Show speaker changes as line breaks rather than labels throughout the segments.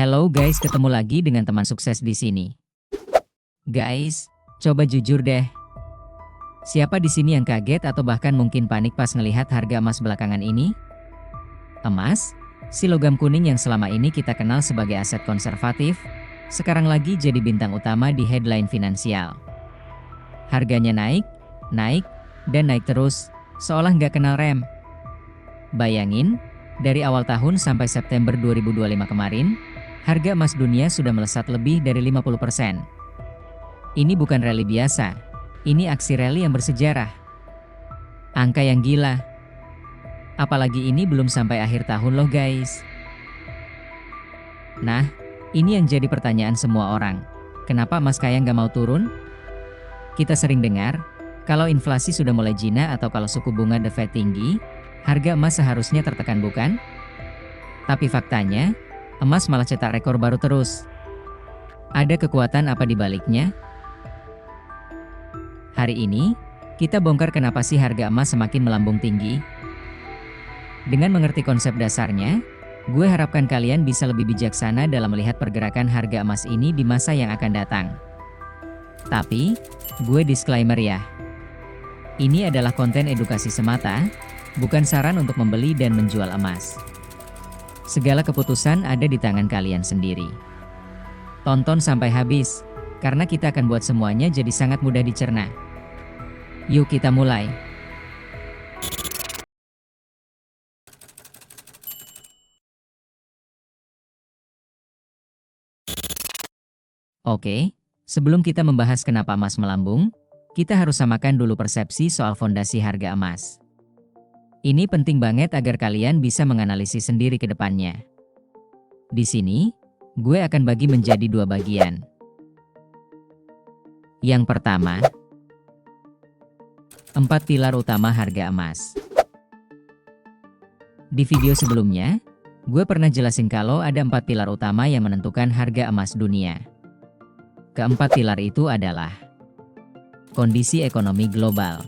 Hello guys, ketemu lagi dengan teman sukses di sini. Guys, coba jujur deh. Siapa di sini yang kaget atau bahkan mungkin panik pas ngelihat harga emas belakangan ini? Emas, si logam kuning yang selama ini kita kenal sebagai aset konservatif, sekarang lagi jadi bintang utama di headline finansial. Harganya naik, dan naik terus, seolah nggak kenal rem. Bayangin, dari awal tahun sampai September 2025 kemarin, harga emas dunia sudah melesat lebih dari 50%. Ini bukan rally biasa, ini aksi rally yang bersejarah. Angka yang gila. Apalagi ini belum sampai akhir tahun loh guys. Nah, ini yang jadi pertanyaan semua orang. Kenapa emas kayak nggak mau turun? Kita sering dengar, kalau inflasi sudah mulai jina atau kalau suku bunga The Fed tinggi, harga emas seharusnya tertekan bukan? Tapi faktanya, emas malah cetak rekor baru terus. Ada kekuatan apa di baliknya? Hari ini, kita bongkar kenapa sih harga emas semakin melambung tinggi. Dengan mengerti konsep dasarnya, gue harapkan kalian bisa lebih bijaksana dalam melihat pergerakan harga emas ini di masa yang akan datang. Tapi, gue disclaimer ya. Ini adalah konten edukasi semata, bukan saran untuk membeli dan menjual emas. Segala keputusan ada di tangan kalian sendiri. Tonton sampai habis, karena kita akan buat semuanya jadi sangat mudah dicerna. Yuk kita mulai. Oke, sebelum kita membahas kenapa emas melambung, kita harus samakan dulu persepsi soal fondasi harga emas. Ini penting banget agar kalian bisa menganalisis sendiri ke depannya. Di sini, gue akan bagi menjadi dua bagian. Yang pertama, 4 pilar utama harga emas. Di video sebelumnya, gue pernah jelasin kalau ada 4 pilar utama yang menentukan harga emas dunia. Keempat pilar itu adalah kondisi ekonomi global.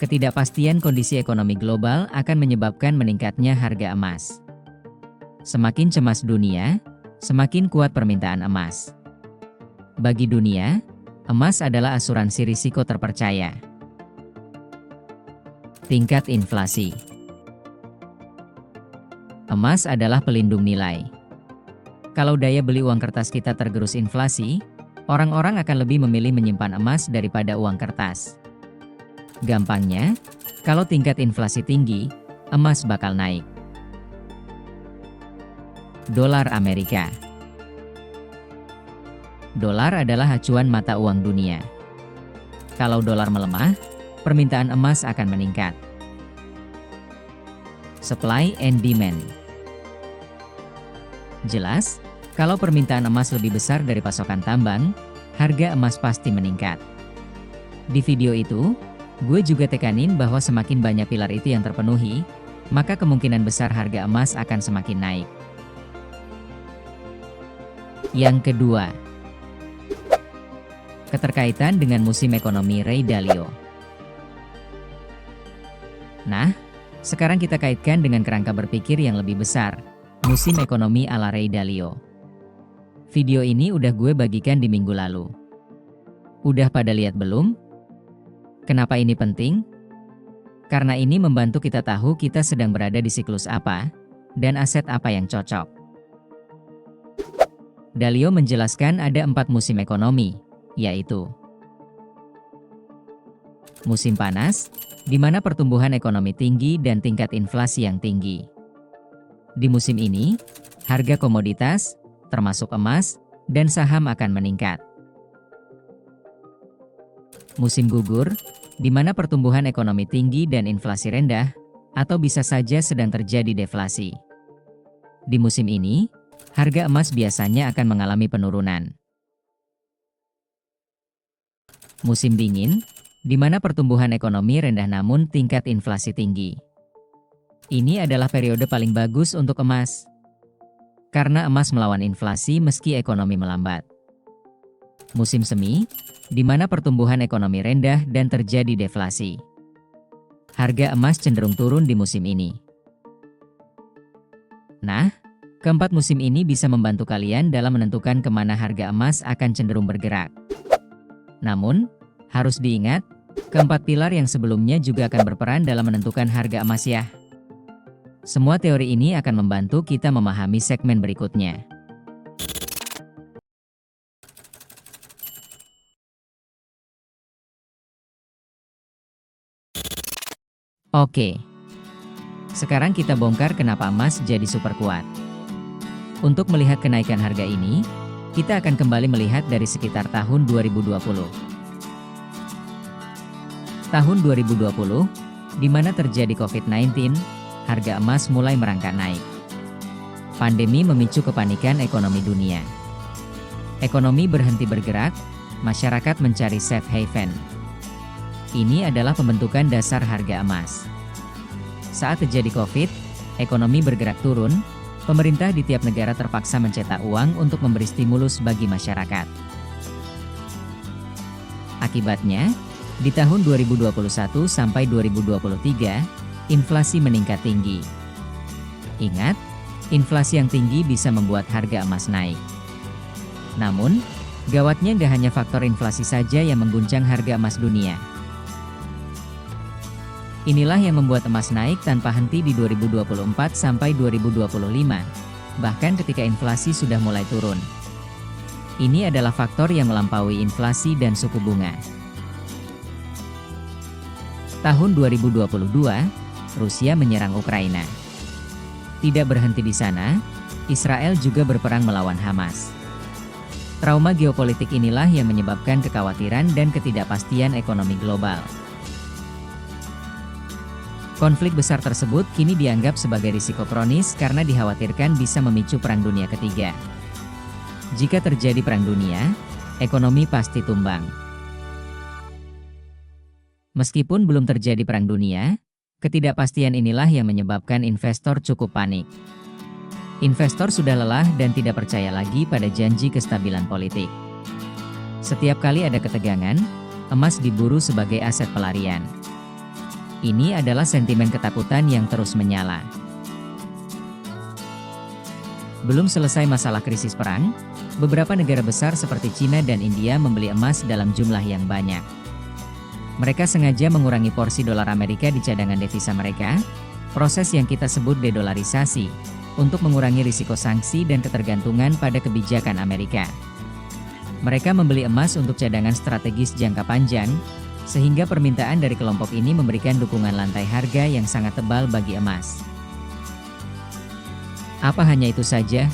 Ketidakpastian kondisi ekonomi global akan menyebabkan meningkatnya harga emas. Semakin cemas dunia, semakin kuat permintaan emas. Bagi dunia, emas adalah asuransi risiko terpercaya. Tingkat inflasi. Emas adalah pelindung nilai. Kalau daya beli uang kertas kita tergerus inflasi, orang-orang akan lebih memilih menyimpan emas daripada uang kertas. Gampangnya, kalau tingkat inflasi tinggi, emas bakal naik. Dolar Amerika. Dolar adalah acuan mata uang dunia. Kalau dolar melemah, permintaan emas akan meningkat. Supply and demand. Jelas, kalau permintaan emas lebih besar dari pasokan tambang, harga emas pasti meningkat. Di video itu, gue juga tekanin bahwa semakin banyak pilar itu yang terpenuhi, maka kemungkinan besar harga emas akan semakin naik. Yang kedua, keterkaitan dengan musim ekonomi Ray Dalio. Nah, sekarang kita kaitkan dengan kerangka berpikir yang lebih besar, musim ekonomi ala Ray Dalio. Video ini udah gue bagikan di minggu lalu. Udah pada lihat belum? Kenapa ini penting? Karena ini membantu kita tahu kita sedang berada di siklus apa, dan aset apa yang cocok. Dalio menjelaskan ada 4 musim ekonomi, yaitu musim panas, di mana pertumbuhan ekonomi tinggi dan tingkat inflasi yang tinggi. Di musim ini, harga komoditas, termasuk emas, dan saham akan meningkat. Musim gugur, di mana pertumbuhan ekonomi tinggi dan inflasi rendah, atau bisa saja sedang terjadi deflasi. Di musim ini, harga emas biasanya akan mengalami penurunan. Musim dingin, di mana pertumbuhan ekonomi rendah namun tingkat inflasi tinggi. Ini adalah periode paling bagus untuk emas. Karena emas melawan inflasi meski ekonomi melambat. Musim semi, di mana pertumbuhan ekonomi rendah dan terjadi deflasi. Harga emas cenderung turun di musim ini. Nah, Keempat musim ini bisa membantu kalian dalam menentukan kemana harga emas akan cenderung bergerak. Namun, harus diingat, keempat pilar yang sebelumnya juga akan berperan dalam menentukan harga emas ya. Semua teori ini akan membantu kita memahami segmen berikutnya. Oke, sekarang kita bongkar kenapa emas jadi super kuat. Untuk melihat kenaikan harga ini, kita akan kembali melihat dari sekitar tahun 2020. Tahun 2020, di mana terjadi COVID-19, harga emas mulai merangkak naik. Pandemi memicu kepanikan ekonomi dunia. Ekonomi berhenti bergerak, masyarakat mencari safe haven. Ini adalah pembentukan dasar harga emas. Saat terjadi COVID, ekonomi bergerak turun, pemerintah di tiap negara terpaksa mencetak uang untuk memberi stimulus bagi masyarakat. Akibatnya, di tahun 2021 sampai 2023, inflasi meningkat tinggi. Ingat, inflasi yang tinggi bisa membuat harga emas naik. Namun, gawatnya nggak hanya faktor inflasi saja yang mengguncang harga emas dunia. Inilah yang membuat emas naik tanpa henti di 2024 sampai 2025, bahkan ketika inflasi sudah mulai turun. Ini adalah faktor yang melampaui inflasi dan suku bunga. Tahun 2022, Rusia menyerang Ukraina. Tidak berhenti di sana, Israel juga berperang melawan Hamas. Trauma geopolitik inilah yang menyebabkan kekhawatiran dan ketidakpastian ekonomi global. Konflik besar tersebut kini dianggap sebagai risiko kronis karena dikhawatirkan bisa memicu Perang Dunia Ketiga. Jika terjadi Perang Dunia, ekonomi pasti tumbang. Meskipun belum terjadi Perang Dunia, ketidakpastian inilah yang menyebabkan investor cukup panik. Investor sudah lelah dan tidak percaya lagi pada janji kestabilan politik. Setiap kali ada ketegangan, emas diburu sebagai aset pelarian. Ini adalah sentimen ketakutan yang terus menyala. Belum selesai masalah krisis perang, beberapa negara besar seperti Cina dan India membeli emas dalam jumlah yang banyak. Mereka sengaja mengurangi porsi dolar Amerika di cadangan devisa mereka, proses yang kita sebut dedolarisasi, untuk mengurangi risiko sanksi dan ketergantungan pada kebijakan Amerika. Mereka membeli emas untuk cadangan strategis jangka panjang, sehingga permintaan dari kelompok ini memberikan dukungan lantai harga yang sangat tebal bagi emas. Apa hanya itu saja?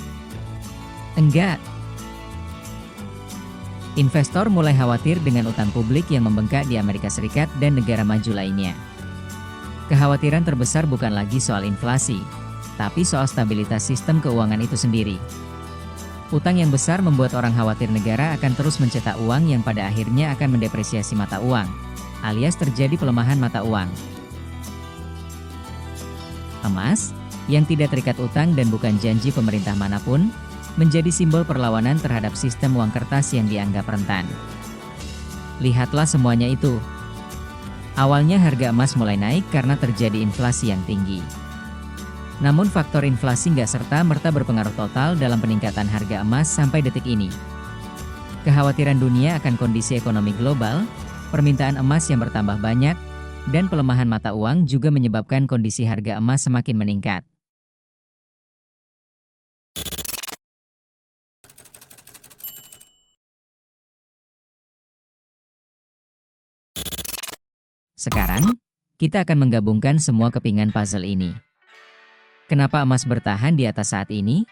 Enggak. Investor mulai khawatir dengan utang publik yang membengkak di Amerika Serikat dan negara maju lainnya. Kekhawatiran terbesar bukan lagi soal inflasi, tapi soal stabilitas sistem keuangan itu sendiri. Utang yang besar membuat orang khawatir negara akan terus mencetak uang yang pada akhirnya akan mendepresiasi mata uang, alias terjadi pelemahan mata uang. Emas, yang tidak terikat utang dan bukan janji pemerintah manapun, menjadi simbol perlawanan terhadap sistem uang kertas yang dianggap rentan. Lihatlah semuanya itu. Awalnya harga emas mulai naik karena terjadi inflasi yang tinggi. Namun faktor inflasi nggak serta-merta berpengaruh total dalam peningkatan harga emas sampai detik ini. Kekhawatiran dunia akan kondisi ekonomi global, permintaan emas yang bertambah banyak, dan pelemahan mata uang juga menyebabkan kondisi harga emas semakin meningkat. Sekarang, kita akan menggabungkan semua kepingan puzzle ini. Kenapa emas bertahan di atas saat ini?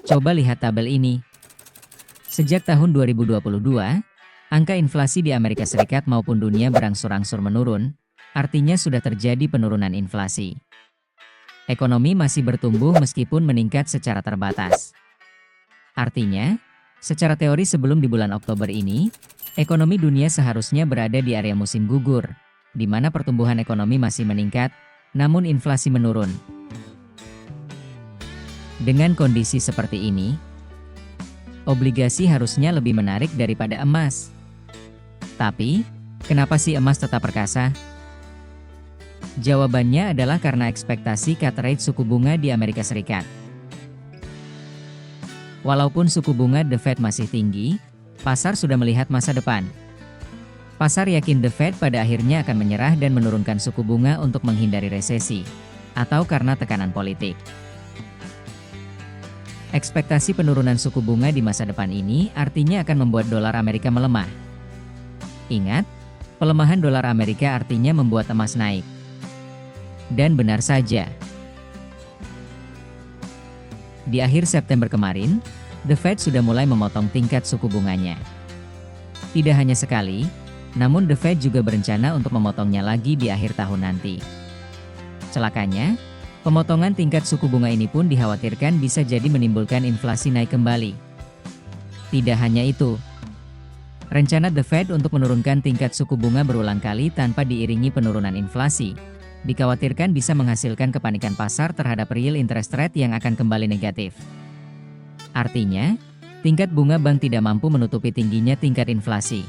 Coba lihat tabel ini. Sejak tahun 2022, angka inflasi di Amerika Serikat maupun dunia berangsur-angsur menurun, artinya sudah terjadi penurunan inflasi. Ekonomi masih bertumbuh meskipun meningkat secara terbatas. Artinya, secara teori sebelum di bulan Oktober ini, ekonomi dunia seharusnya berada di area musim gugur, di mana pertumbuhan ekonomi masih meningkat, namun inflasi menurun. Dengan kondisi seperti ini, obligasi harusnya lebih menarik daripada emas. Tapi, kenapa sih emas tetap perkasa? Jawabannya adalah karena ekspektasi cut rate suku bunga di Amerika Serikat. Walaupun suku bunga The Fed masih tinggi, pasar sudah melihat masa depan. Pasar yakin The Fed pada akhirnya akan menyerah dan menurunkan suku bunga untuk menghindari resesi, atau karena tekanan politik. Ekspektasi penurunan suku bunga di masa depan ini artinya akan membuat dolar Amerika melemah. Ingat, pelemahan dolar Amerika artinya membuat emas naik. Dan benar saja. Di akhir September kemarin, The Fed sudah mulai memotong tingkat suku bunganya. Tidak hanya sekali, namun The Fed juga berencana untuk memotongnya lagi di akhir tahun nanti. Celakanya, pemotongan tingkat suku bunga ini pun dikhawatirkan bisa jadi menimbulkan inflasi naik kembali. Tidak hanya itu, rencana The Fed untuk menurunkan tingkat suku bunga berulang kali tanpa diiringi penurunan inflasi, dikhawatirkan bisa menghasilkan kepanikan pasar terhadap real interest rate yang akan kembali negatif. Artinya, tingkat bunga bank tidak mampu menutupi tingginya tingkat inflasi.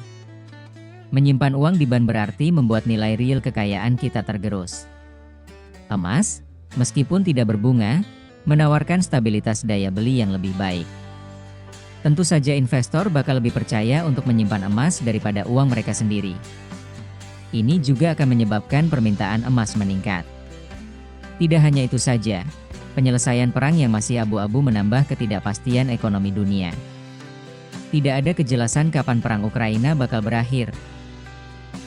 Menyimpan uang di bank berarti membuat nilai real kekayaan kita tergerus. Emas, meskipun tidak berbunga, menawarkan stabilitas daya beli yang lebih baik. Tentu saja investor bakal lebih percaya untuk menyimpan emas daripada uang mereka sendiri. Ini juga akan menyebabkan permintaan emas meningkat. Tidak hanya itu saja, penyelesaian perang yang masih abu-abu menambah ketidakpastian ekonomi dunia. Tidak ada kejelasan kapan perang Ukraina bakal berakhir.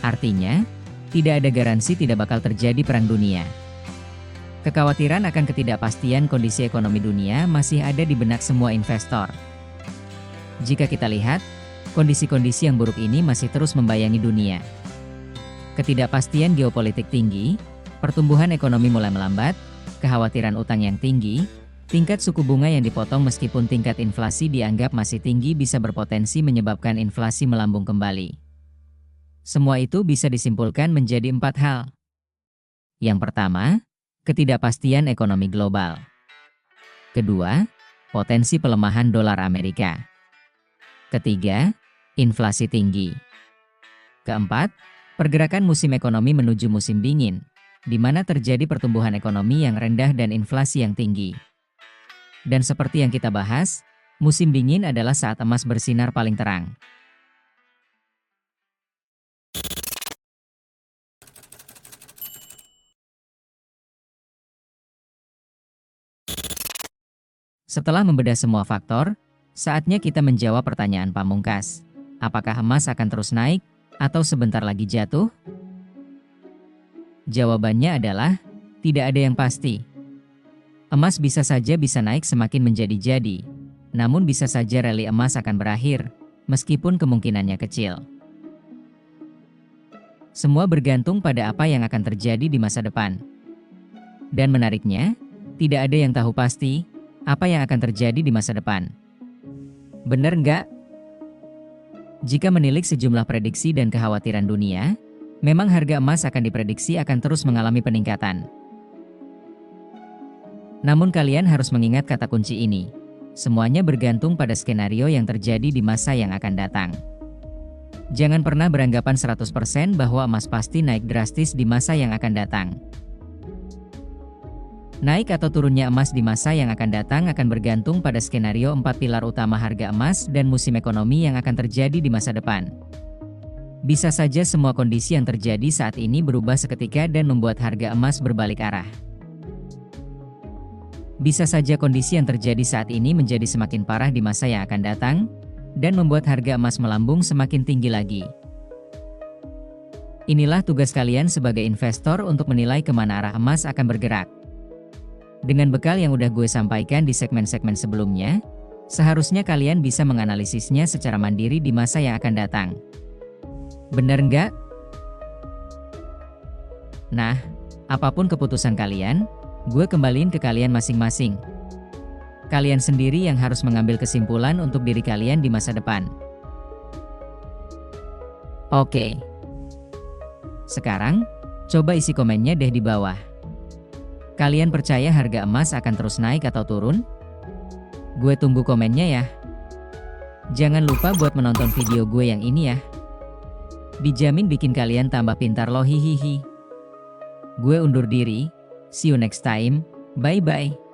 Artinya, tidak ada garansi tidak bakal terjadi perang dunia. Kekhawatiran akan ketidakpastian kondisi ekonomi dunia masih ada di benak semua investor. Jika kita lihat, kondisi-kondisi yang buruk ini masih terus membayangi dunia. Ketidakpastian geopolitik tinggi, pertumbuhan ekonomi mulai melambat, kekhawatiran utang yang tinggi, tingkat suku bunga yang dipotong meskipun tingkat inflasi dianggap masih tinggi bisa berpotensi menyebabkan inflasi melambung kembali. Semua itu bisa disimpulkan menjadi 4 hal. Yang pertama, ketidakpastian ekonomi global. Kedua, potensi pelemahan dolar Amerika. Ketiga, inflasi tinggi. Keempat, pergerakan musim ekonomi menuju musim dingin, di mana terjadi pertumbuhan ekonomi yang rendah dan inflasi yang tinggi. Dan seperti yang kita bahas, musim dingin adalah saat emas bersinar paling terang. Setelah membedah semua faktor, saatnya kita menjawab pertanyaan pamungkas. Apakah emas akan terus naik, atau sebentar lagi jatuh? Jawabannya adalah, tidak ada yang pasti. Emas bisa saja bisa naik semakin menjadi-jadi, namun bisa saja rally emas akan berakhir, meskipun kemungkinannya kecil. Semua bergantung pada apa yang akan terjadi di masa depan. Dan menariknya, tidak ada yang tahu pasti, apa yang akan terjadi di masa depan. Bener nggak? Jika menilik sejumlah prediksi dan kekhawatiran dunia, memang harga emas akan diprediksi akan terus mengalami peningkatan. Namun kalian harus mengingat kata kunci ini. Semuanya bergantung pada skenario yang terjadi di masa yang akan datang. Jangan pernah beranggapan 100% bahwa emas pasti naik drastis di masa yang akan datang. Naik atau turunnya emas di masa yang akan datang akan bergantung pada skenario 4 pilar utama harga emas dan musim ekonomi yang akan terjadi di masa depan. Bisa saja semua kondisi yang terjadi saat ini berubah seketika dan membuat harga emas berbalik arah. Bisa saja kondisi yang terjadi saat ini menjadi semakin parah di masa yang akan datang, dan membuat harga emas melambung semakin tinggi lagi. Inilah tugas kalian sebagai investor untuk menilai kemana arah emas akan bergerak. Dengan bekal yang udah gue sampaikan di segmen-segmen sebelumnya, seharusnya kalian bisa menganalisisnya secara mandiri di masa yang akan datang. Bener nggak? Nah, apapun keputusan kalian, gue kembaliin ke kalian masing-masing. Kalian sendiri yang harus mengambil kesimpulan untuk diri kalian di masa depan. Oke. Sekarang, coba isi komennya deh di bawah. Kalian percaya harga emas akan terus naik atau turun? Gue tunggu komennya ya. Jangan lupa buat menonton video gue yang ini ya. Dijamin bikin kalian tambah pintar loh hihihi. Gue undur diri. See you next time. Bye-bye.